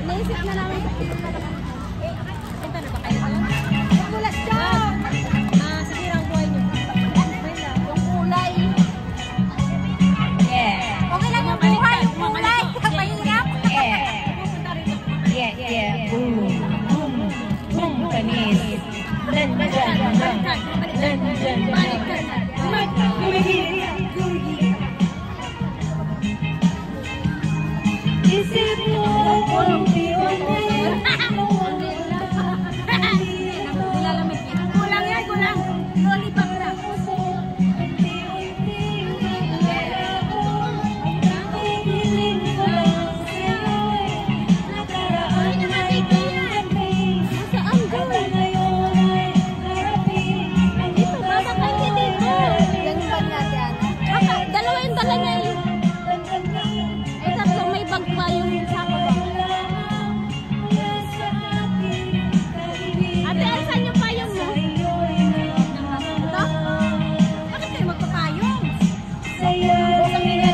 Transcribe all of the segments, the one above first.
Naisip na namin sa punta na ba kayo? Mulas dyan! Sige lang buhay nyo. Yung kulay. Yeah. Okay lang yung buhay. Yung kulay. Mahirap. Yeah. Boom. Kanis. Isip mo kung kulang yan, kulang. Lollipop na. Dalawa yung dala niya eh. Eh, tapos may bag pa yung sako ba? Ate, alisan yung payong mo. Ito? Bakit kayo magpapayong? Busang nila.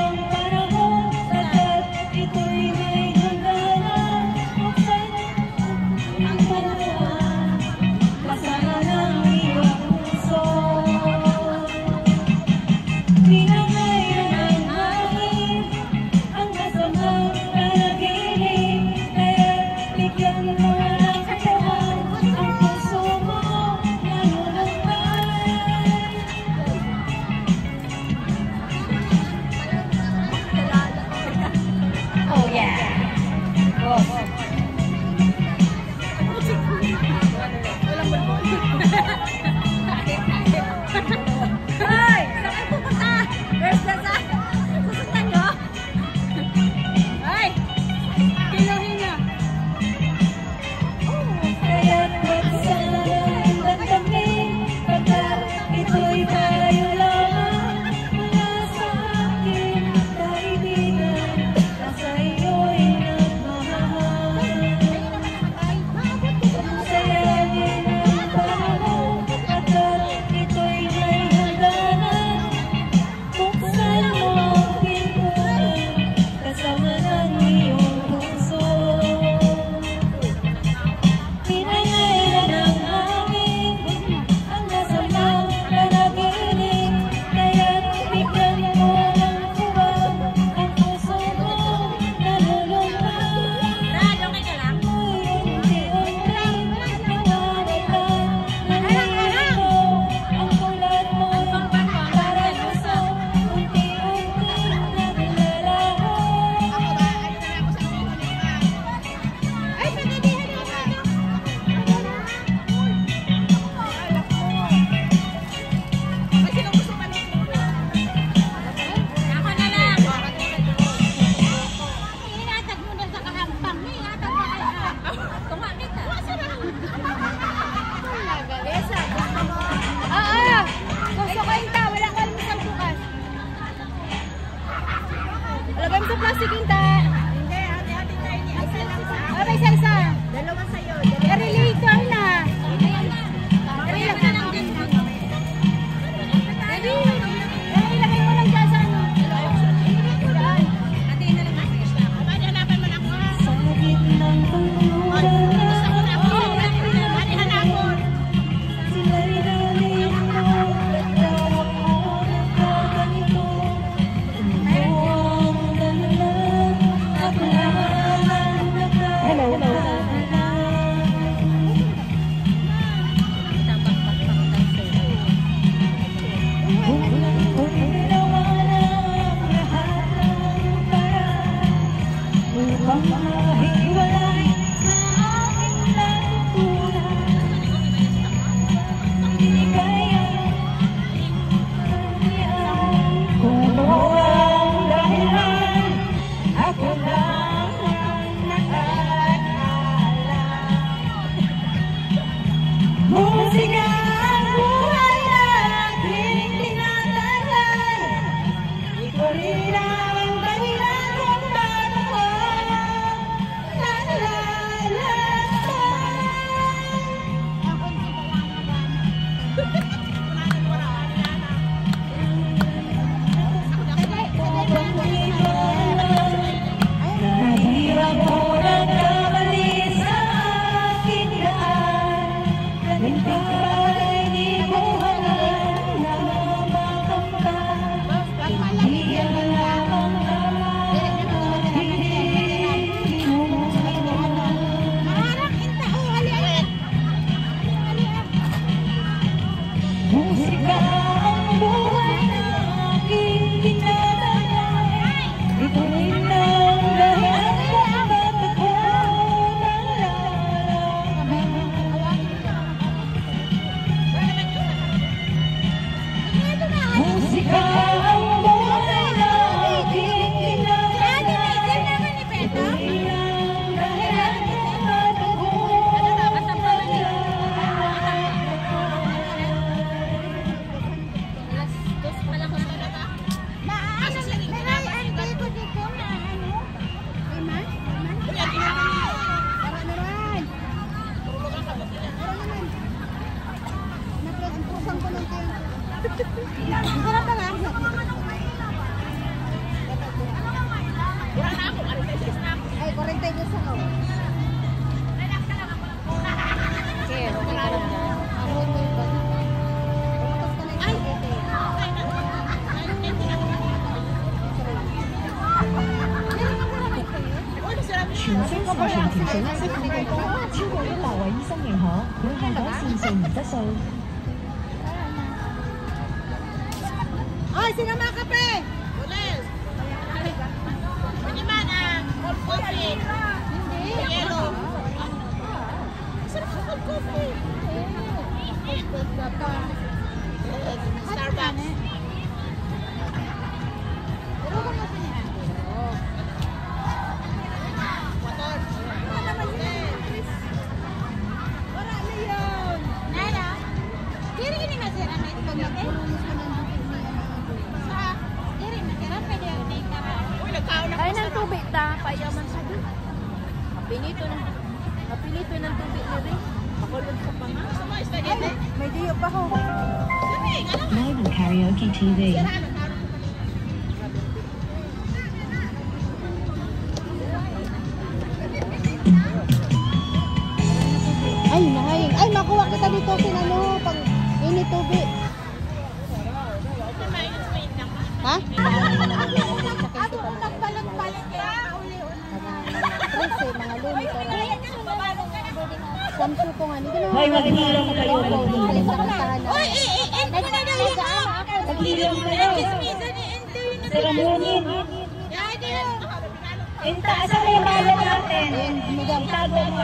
mahiwalay sa aking natutunan. Hindi kaya kung ang dahilan, ako lang ang nakakaalam. Musika ang buhay na aking tinatalay. Ikaw rin ang dahilan kung paano ko nahirap mo nagkamali sa aking daan. Ganito ay di ko halal na makamtan. Hindi ang lamang musika ang buhay na aking tinatalay. Ito rin ang dahilan kung ba't ako nalalaman. Musika ang buhay na aking tinatalay. Ito rin ang dahilan kung ba't ako nalalaman. Alas 2 pa lang ako sa baba. Ay, 42 ako. Okay, okay ka lang dyan. Ako ito yung bag. Tapos ka na yung spaghetti. 全星視全條水色透過光，超過100位醫生認可，有效改善睡眠質素。 Ay, sino mga kape? Starbucks. Wala na yun. Nana, diri gini masira na ito pagkakit. Sa, diri masira pwede yung naikara. Ay, ng tubig ta. Payaman sa doon. Kapinito ng tubig na rin. Pakulod ko pa nga. Ay, may diyo pa ho. Live and Karaoke TV. Ay, nahaying. Ay, makuha kita dito sinano pag init tubig. Ha? Ako ang nagbalot-balot ka. Tres eh, mga lumi ka na. Samsu ko nga. Hoy, maghilom kayo, maghilom. Uy, end ko na daw yung Maghilom kayo. Siramunin. Inta, asa kayo balat natin? Ayun, madam. Tago mo.